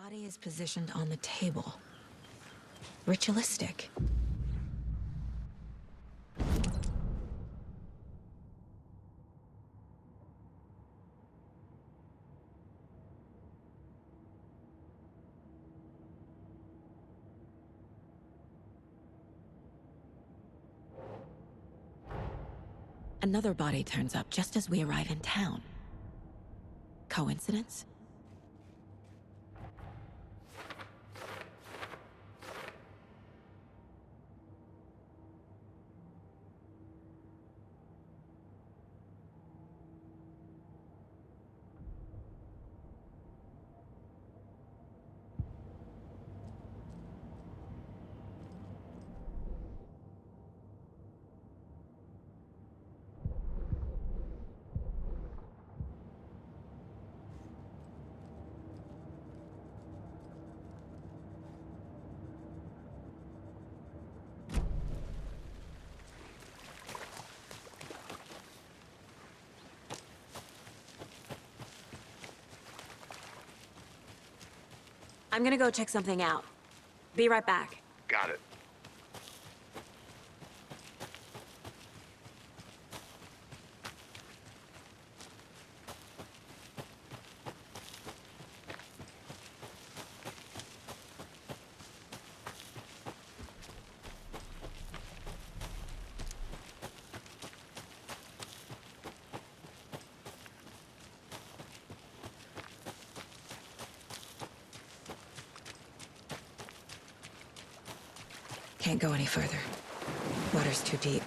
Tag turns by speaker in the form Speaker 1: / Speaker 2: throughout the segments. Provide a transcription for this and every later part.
Speaker 1: body is positioned on the table. Ritualistic. Another body turns up just as we arrive in town. Coincidence? I'm gonna go check something out. Be right back.
Speaker 2: Got it.
Speaker 1: Can't go any further. Water's too deep.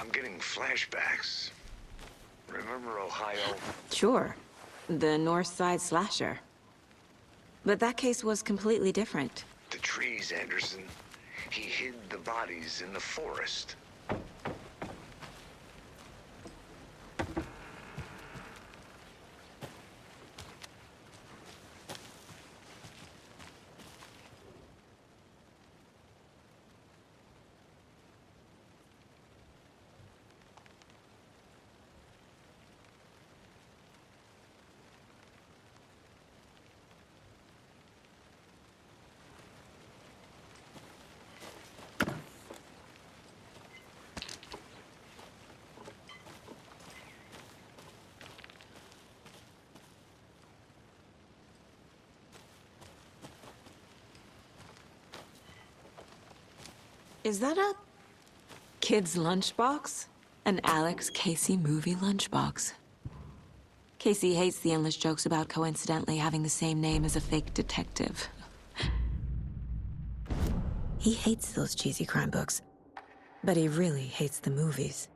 Speaker 2: I'm getting flashbacks. Remember Ohio?
Speaker 1: Sure. The North Side slasher. But that case was completely different.
Speaker 2: The trees, Anderson. He hid the bodies in the forest.
Speaker 1: Is that a kid's lunchbox? An Alex Casey movie lunchbox. Casey hates the endless jokes about coincidentally having the same name as a fake detective. He hates those cheesy crime books, but he really hates the movies.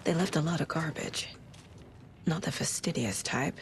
Speaker 1: They left a lot of garbage. Not the fastidious type.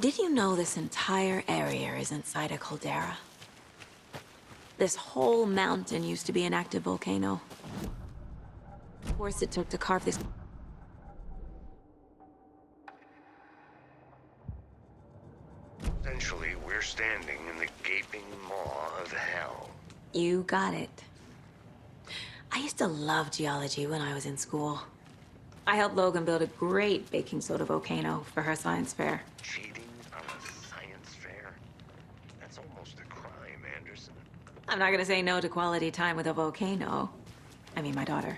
Speaker 1: Did you know this entire area is inside a caldera? This whole mountain used to be an active volcano. The force it took to carve this... You got it. I used to love geology when I was in school. I helped Logan build a great baking soda volcano for her science fair.
Speaker 2: Cheating on a science fair? That's almost a crime, Anderson.
Speaker 1: I'm not gonna say no to quality time with a volcano. I mean, my daughter.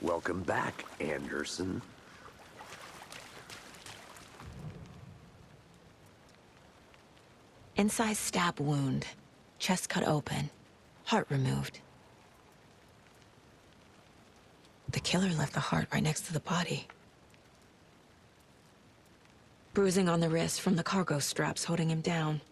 Speaker 3: Welcome back, Anderson.
Speaker 1: Incised stab wound. Chest cut open. Heart removed. The killer left the heart right next to the body. Bruising on the wrist from the cargo straps holding him down.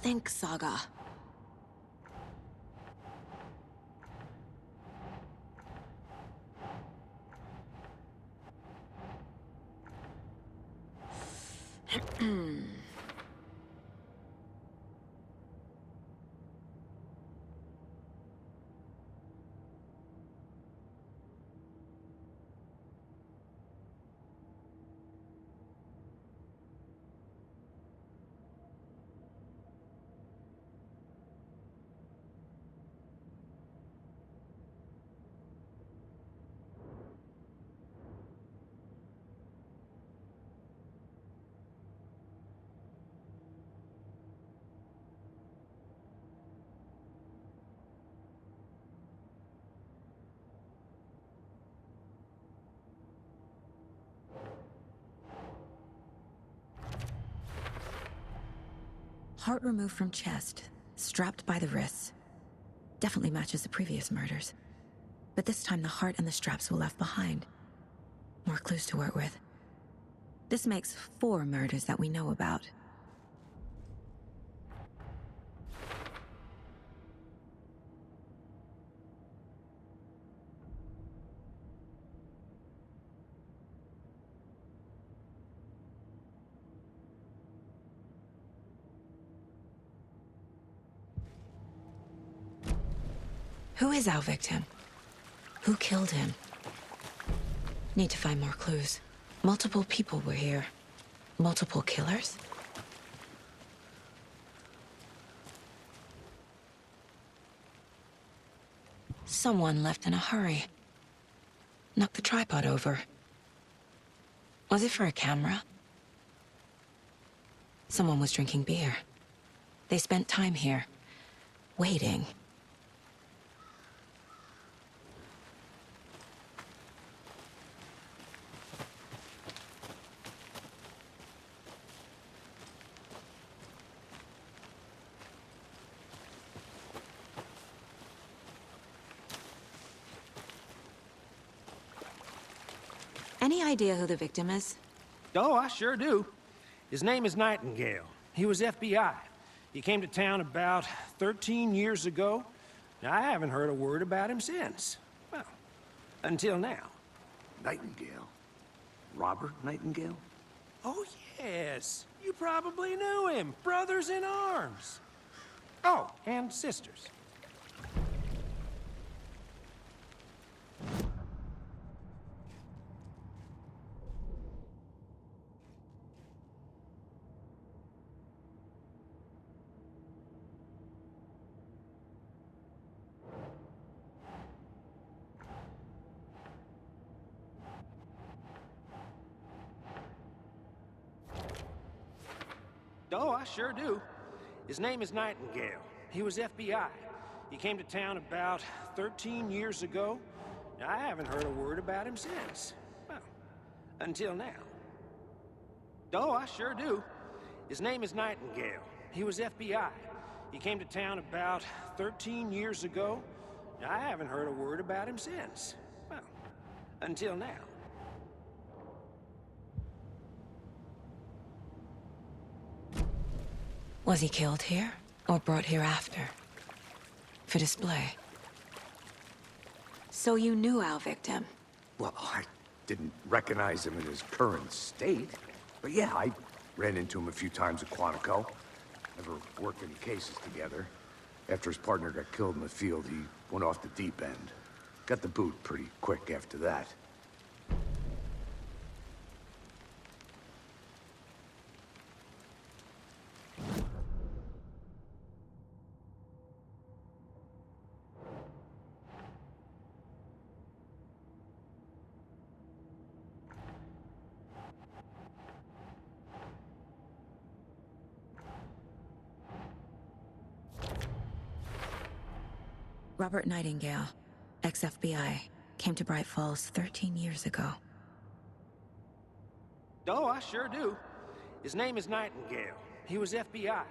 Speaker 1: think, Saga. Heart removed from chest, strapped by the wrists. Definitely matches the previous murders. But this time the heart and the straps were left behind. More clues to work with. This makes 4 murders that we know about. Who is our victim? Who killed him? Need to find more clues. Multiple people were here. Multiple killers? Someone left in a hurry. Knocked the tripod over. Was it for a camera? Someone was drinking beer. They spent time here, waiting. Any idea who the victim is?
Speaker 4: Oh, I sure do. His name is Nightingale. He was FBI. He came to town about 13 years ago. Now, I haven't heard a word about him since. Well, until now.
Speaker 3: Nightingale? Robert Nightingale?
Speaker 4: Oh, yes. You probably knew him. Brothers in arms. Oh, and sisters. Oh, I sure do. His name is Nightingale. He was FBI. He came to town about 13 years ago. Now, I haven't heard a word about him since. Well, until now. Oh, I sure do. His name is Nightingale. He was FBI. He came to town about 13 years ago. Now, I haven't heard a word about him since. Well, until now.
Speaker 1: Was he killed here, or brought here after? For display. So you knew our victim?
Speaker 3: Well, I didn't recognize him in his current state. But yeah, I ran into him a few times at Quantico. Never worked any cases together. After his partner got killed in the field, he went off the deep end. Got the boot pretty quick after that.
Speaker 1: Robert Nightingale, ex-FBI, came to Bright Falls 13 years ago.
Speaker 4: Oh, I sure do. His name is Nightingale. He was FBI.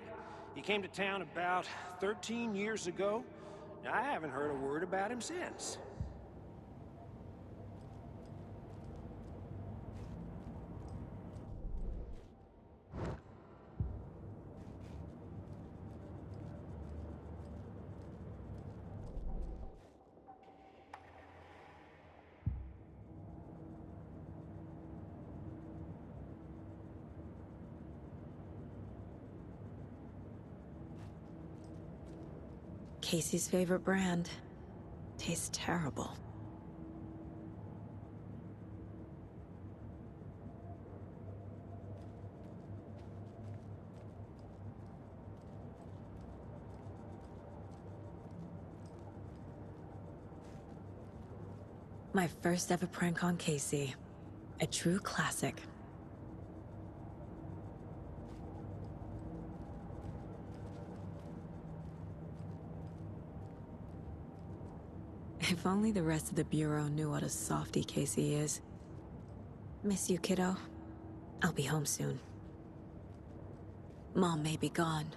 Speaker 4: He came to town about 13 years ago. Now, I haven't heard a word about him since.
Speaker 1: Casey's favorite brand. Tastes terrible. My first ever prank on Casey. A true classic. If only the rest of the Bureau knew what a softie Casey is. Miss you, kiddo. I'll be home soon. Mom may be gone,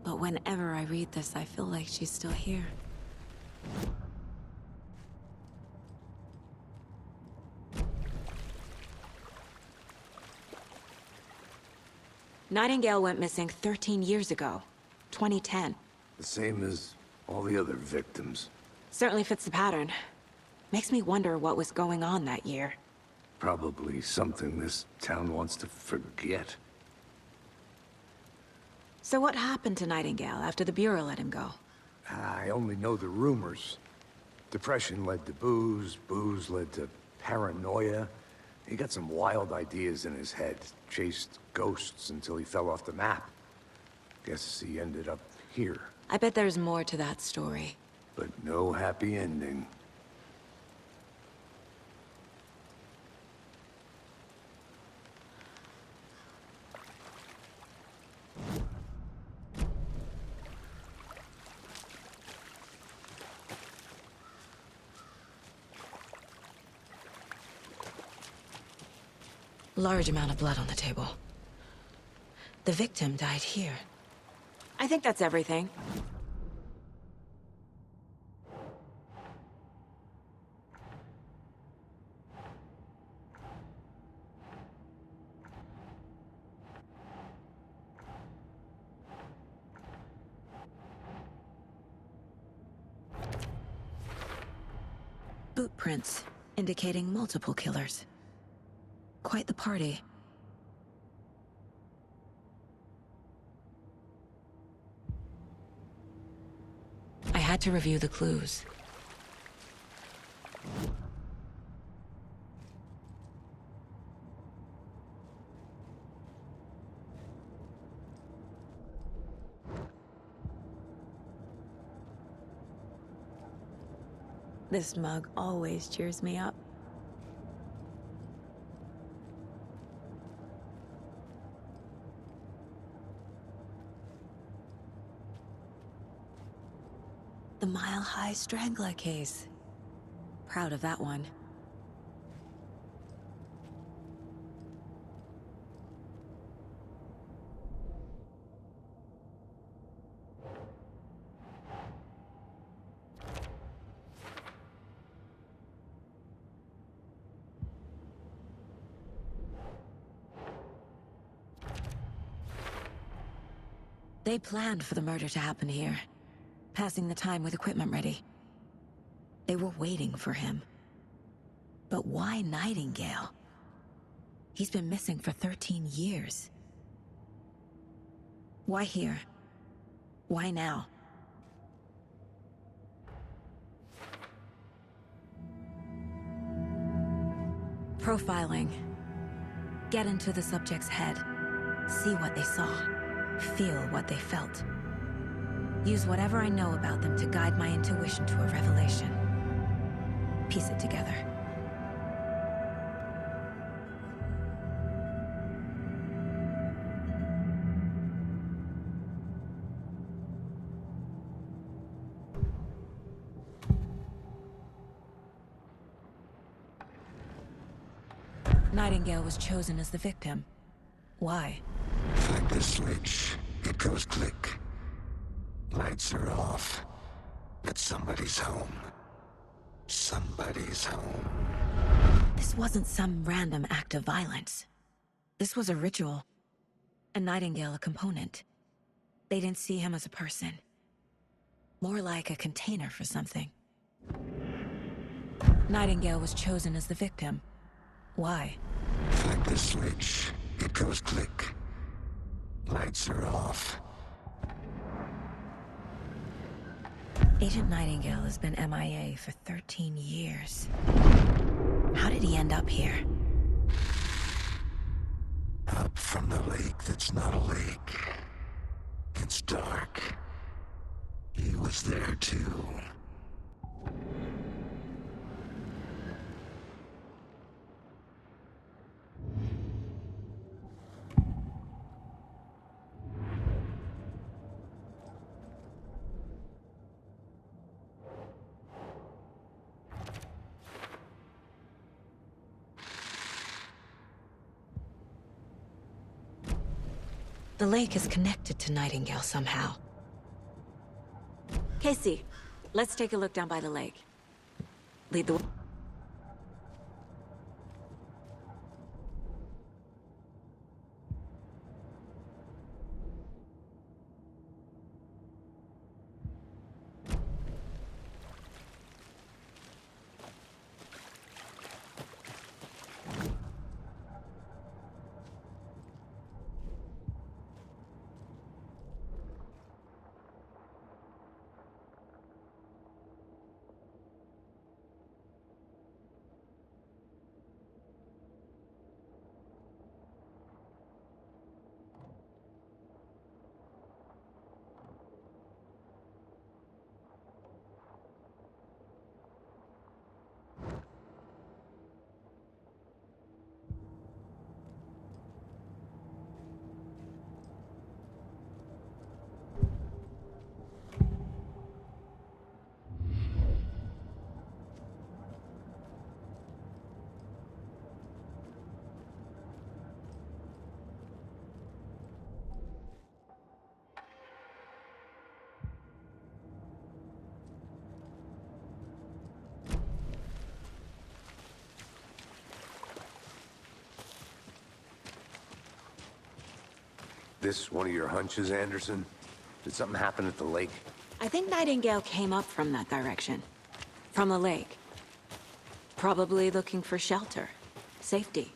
Speaker 1: but whenever I read this, I feel like she's still here. Nightingale went missing 13 years ago, 2010.
Speaker 3: The same as all the other victims.
Speaker 1: Certainly fits the pattern. Makes me wonder what was going on that year.
Speaker 3: Probably something this town wants to forget.
Speaker 1: So what happened to Nightingale after the Bureau let him go?
Speaker 3: I only know the rumors. Depression led to booze, booze led to paranoia. He got some wild ideas in his head, chased ghosts until he fell off the map. Guess he ended up here,
Speaker 1: I bet there's more to that story.
Speaker 3: but no happy ending.
Speaker 1: Large amount of blood on the table. The victim died here. I think that's everything. Boot prints, indicating multiple killers. Quite the party. I had to review the clues. This mug always cheers me up. The Mile High Strangler case. Proud of that one. They planned for the murder to happen here. Passing the time with equipment ready. They were waiting for him. But why Nightingale? He's been missing for 13 years. Why here? Why now? Profiling. Get into the subject's head. See what they saw. Feel what they felt. Use whatever I know about them to guide my intuition to a revelation. Piece it together. Nightingale was chosen as the victim. Why?
Speaker 5: Like the switch, it goes click. Lights are off, but somebody's home. Somebody's home.
Speaker 1: This wasn't some random act of violence. This was a ritual. And Nightingale a component. They didn't see him as a person. More like a container for something. Nightingale was chosen as the victim. Why?
Speaker 5: Like the switch, it goes click. Lights are off.
Speaker 1: Agent Nightingale has been MIA for 13 years. How did he end up here?
Speaker 5: Up from the lake that's not a lake. It's dark. He was there too.
Speaker 1: The lake is connected to Nightingale somehow. Casey, let's take a look down by the lake. Lead the way.
Speaker 3: This one of your hunches, Anderson? Did something happen at the lake?
Speaker 1: I think Nightingale came up from that direction. From the lake. Probably looking for shelter. Safety.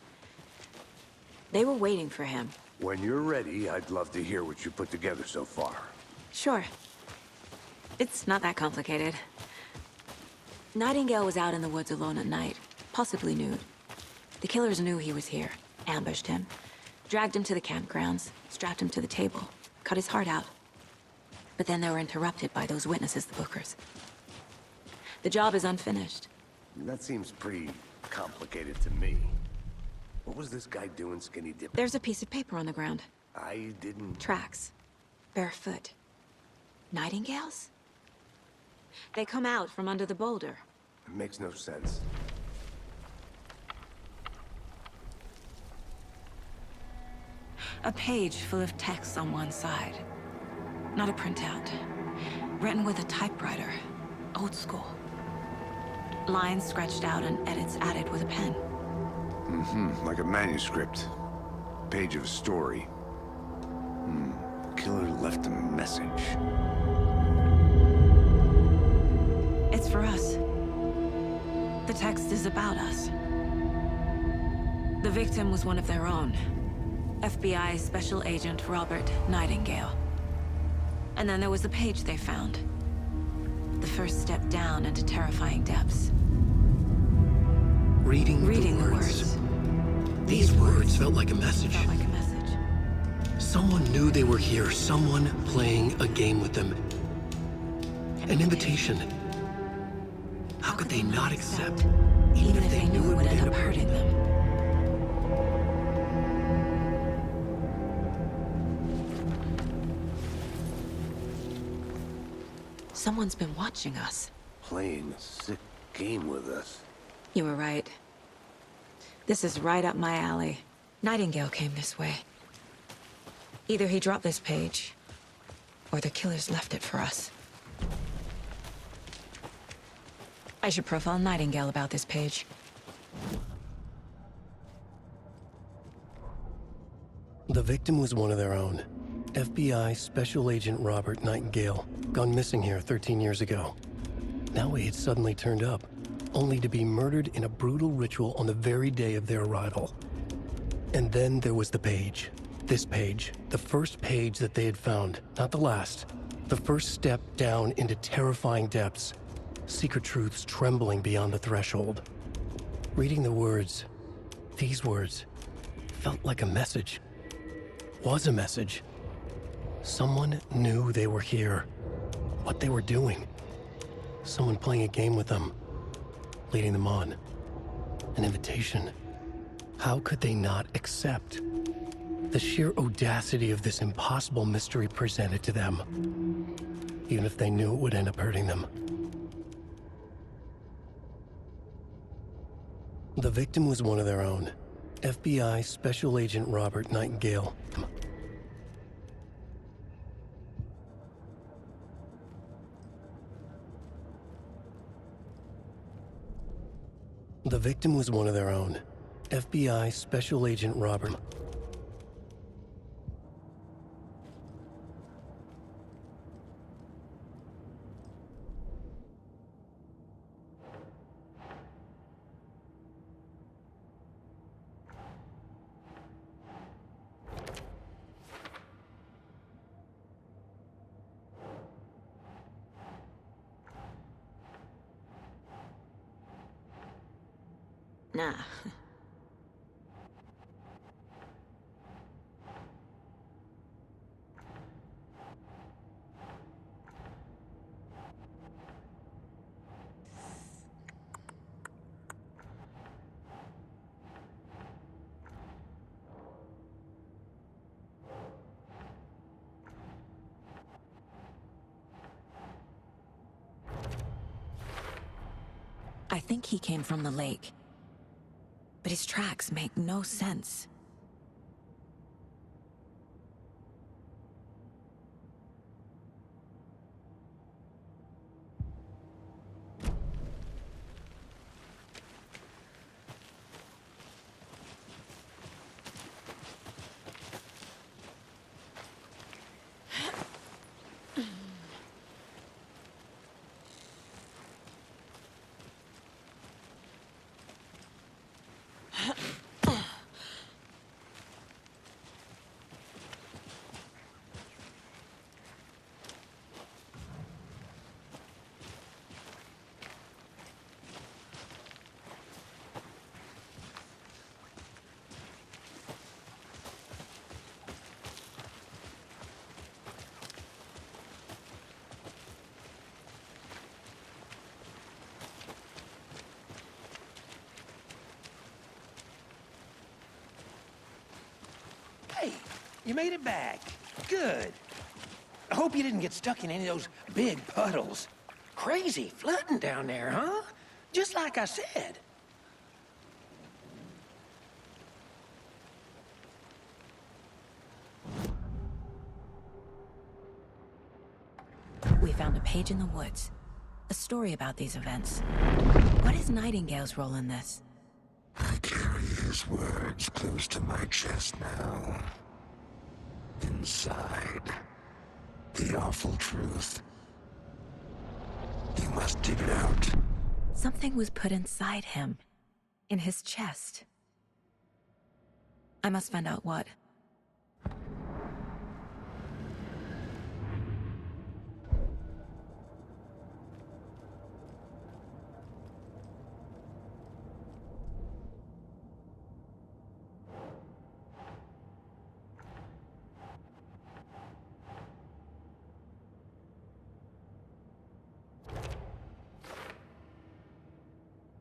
Speaker 1: They were waiting for him.
Speaker 3: When you're ready, I'd love to hear what you put together so far.
Speaker 1: Sure. It's not that complicated. Nightingale was out in the woods alone at night, possibly nude. The killers knew he was here, ambushed him, dragged him to the campgrounds, strapped him to the table, cut his heart out. But then they were interrupted by those witnesses, the Bookers. The job is unfinished.
Speaker 3: That seems pretty complicated to me. What was this guy doing skinny dipping?
Speaker 1: There's a piece of paper on the ground.
Speaker 3: I didn't...
Speaker 1: Tracks. Barefoot. Nightingales? They come out from under the boulder.
Speaker 3: It makes no sense.
Speaker 1: A page full of text on one side. Not a printout. Written with a typewriter. Old school. Lines scratched out and edits added with a pen.
Speaker 3: Like a manuscript. Page of a story. Killer left a message.
Speaker 1: It's for us. The text is about us. The victim was one of their own. FBI Special Agent Robert Nightingale. And then there was the page they found. The first step down into terrifying depths.
Speaker 6: Reading the words. These words felt like a message.
Speaker 1: Felt like a message.
Speaker 6: Someone knew they were here, someone playing a game with them. An invitation. How could they not accept, even if they knew it would end up hurting them?
Speaker 1: Someone's been watching us.
Speaker 3: Playing a sick game with us.
Speaker 1: You were right. This is right up my alley. Nightingale came this way. Either he dropped this page, or the killers left it for us. I should profile Nightingale about this page.
Speaker 6: The victim was one of their own. FBI Special Agent Robert Nightingale, gone missing here 13 years ago. Now he had suddenly turned up, only to be murdered in a brutal ritual on the very day of their arrival. And then there was the page. This page, the first page that they had found, not the last. The first step down into terrifying depths, secret truths trembling beyond the threshold. Reading the words, these words, felt like a message. Was a message. Someone knew they were here, what they were doing. Someone playing a game with them, leading them on. An invitation. How could they not accept? The sheer audacity of this impossible mystery presented to them, even if they knew it would end up hurting them. The victim was one of their own, FBI Special Agent Robert Nightingale. The victim was one of their own, FBI Special Agent Robert.
Speaker 1: Nah. I think he came from the lake. But his tracks make no sense.
Speaker 4: Hey, you made it back. Good. I hope you didn't get stuck in any of those big puddles. Crazy flooding down there, huh? Just like I said.
Speaker 1: We found a page in the woods. A story about these events. What is Nightingale's role in this?
Speaker 5: I carry his words close to my chest now. Inside, the awful truth. You must dig it out.
Speaker 1: Something was put inside him. In his chest. I must find out what.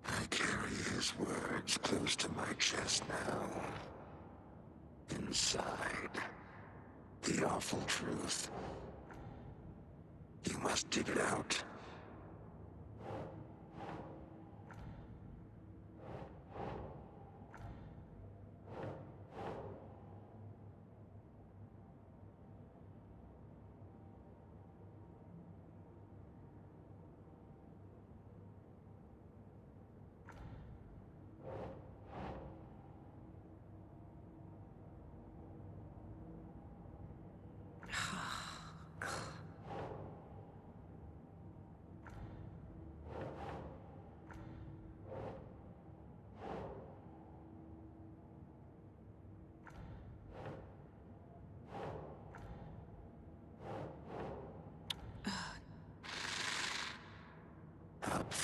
Speaker 5: I carry his words close to my chest now. Inside, the awful truth. You must dig it out.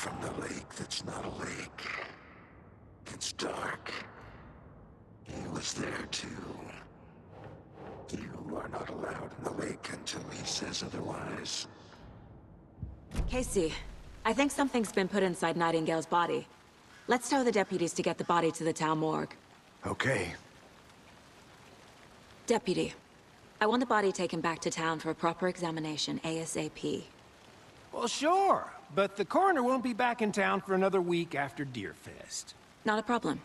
Speaker 5: from the lake that's not a lake. It's dark. He was there too. You are not allowed in the lake until he says otherwise.
Speaker 1: Casey, I think something's been put inside Nightingale's body. Let's tell the deputies to get the body to the town morgue.
Speaker 3: Okay.
Speaker 1: Deputy, I want the body taken back to town for a proper examination ASAP.
Speaker 4: Well, sure, but the coroner won't be back in town for another week after Deerfest.
Speaker 1: Not a problem.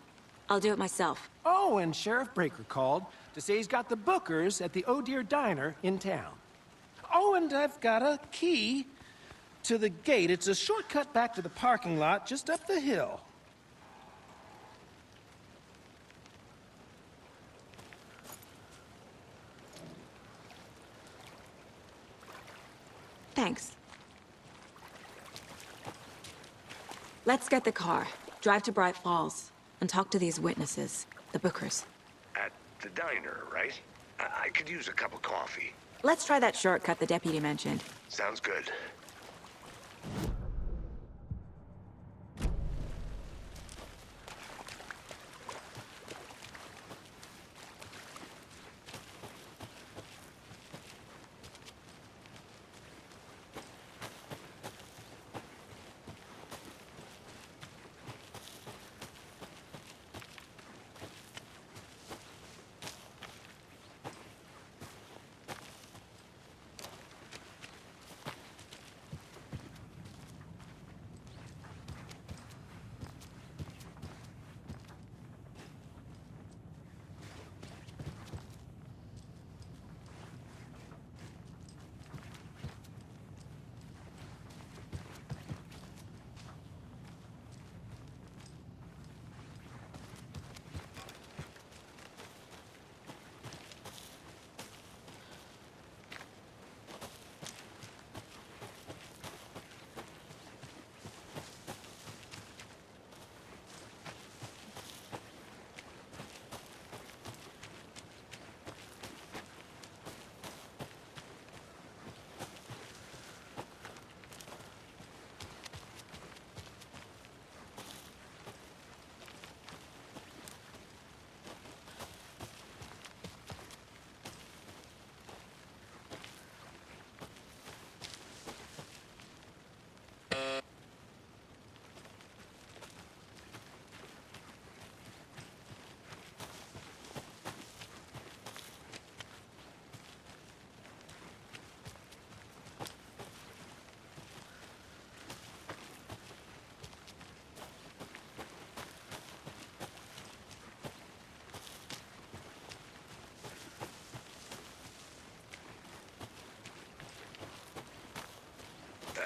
Speaker 1: I'll do it myself.
Speaker 4: Oh, and Sheriff Breaker called to say he's got the Bookers at the Oh Deer Diner in town. Oh, and I've got a key to the gate. It's a shortcut back to the parking lot just up the hill.
Speaker 1: Thanks. Let's get the car, drive to Bright Falls, and talk to these witnesses, the Bookers.
Speaker 2: At the diner, right? I could use a cup of coffee.
Speaker 1: Let's try that shortcut the deputy mentioned.
Speaker 2: Sounds good.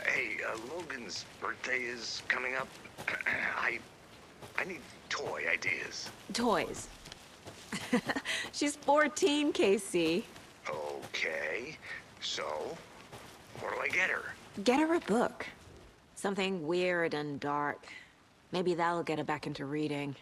Speaker 2: Hey, Logan's birthday is coming up. I need toy ideas.
Speaker 1: Toys. She's 14, Casey.
Speaker 2: Okay, so what do I get her?
Speaker 1: Get her a book. Something weird and dark. Maybe that'll get her back into reading.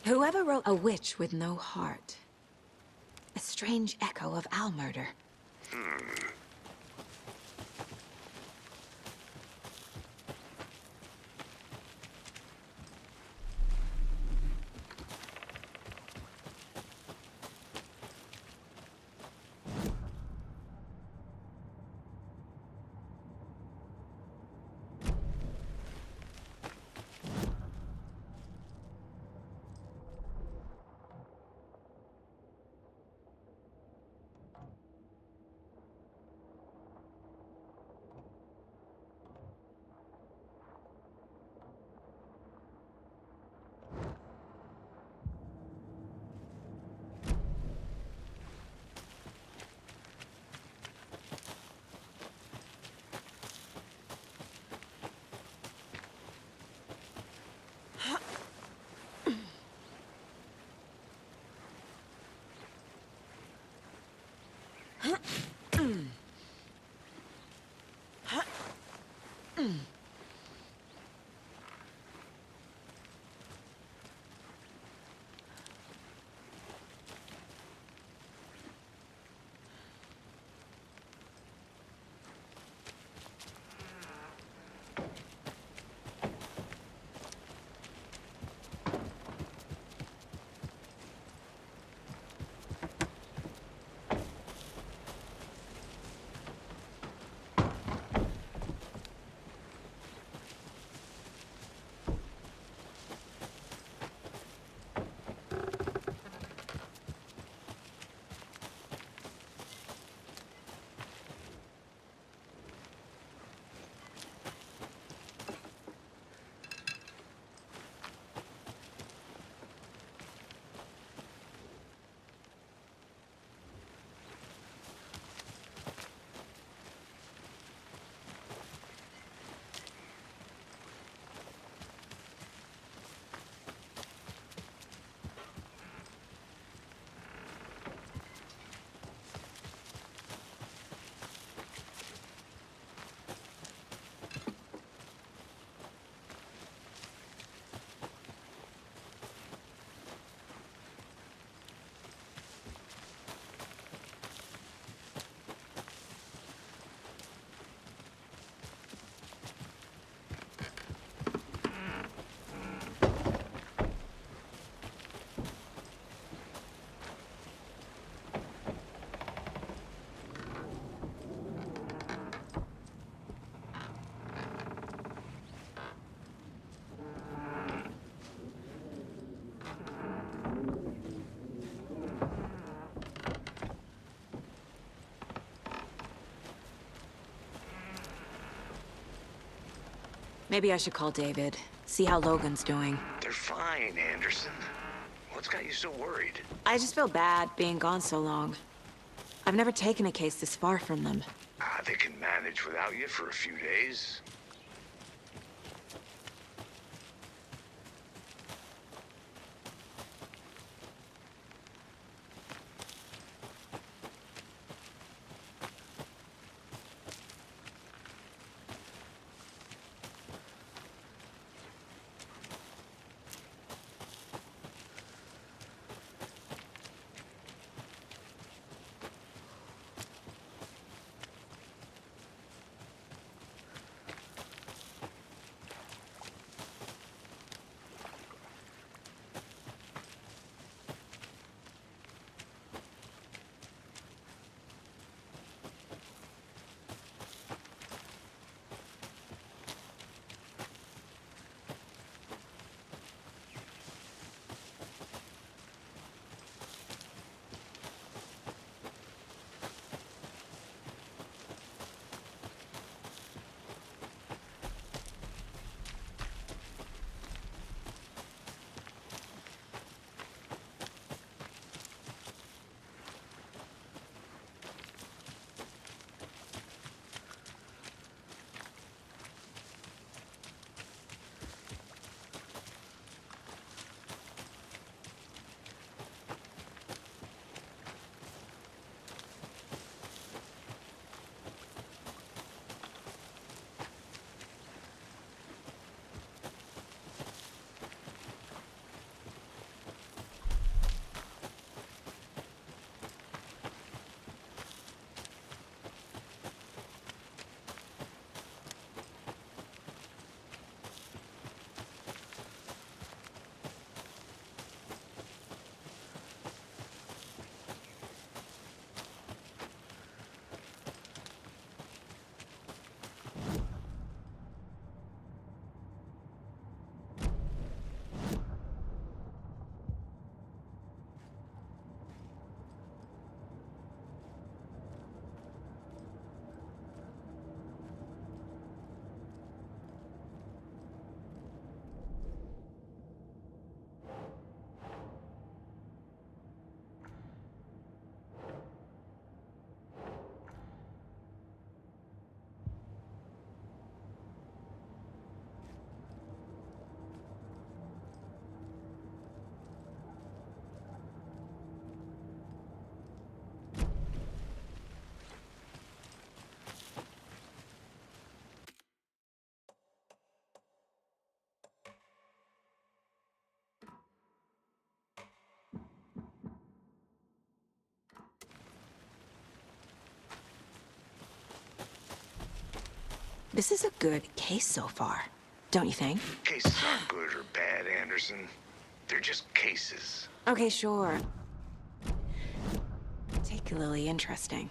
Speaker 1: Whoever wrote A Witch with No Heart. A strange echo of Al murder. Maybe I should call David, see how Logan's doing.
Speaker 2: They're fine, Anderson. What's got you so worried?
Speaker 1: I just feel bad being gone so long. I've never taken a case this far from them.
Speaker 2: They can manage without you for a few days.
Speaker 1: This is a good case so far, don't you think?
Speaker 2: Cases aren't good or bad, Anderson. They're just cases.
Speaker 1: Okay, sure. Particularly interesting.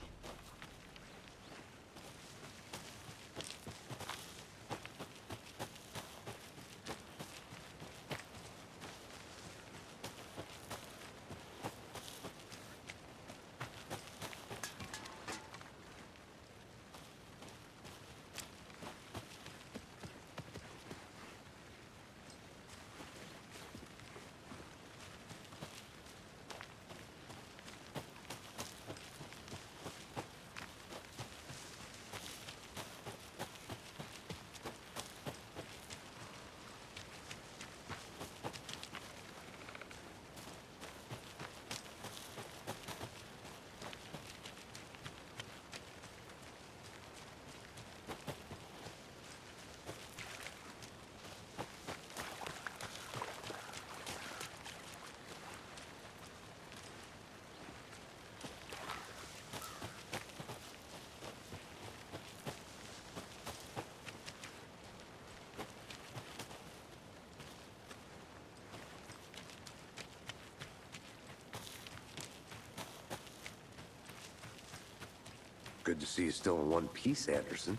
Speaker 3: Good to see you still in one piece, Anderson.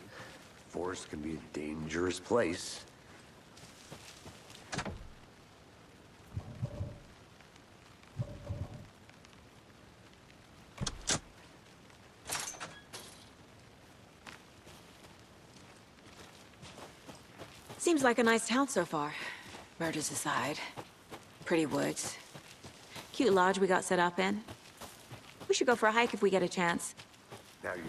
Speaker 3: Forest can be a dangerous place.
Speaker 1: Seems like a nice town so far. Murders aside. Pretty woods. Cute lodge we got set up in. We should go for a hike if we get a chance.
Speaker 3: Now you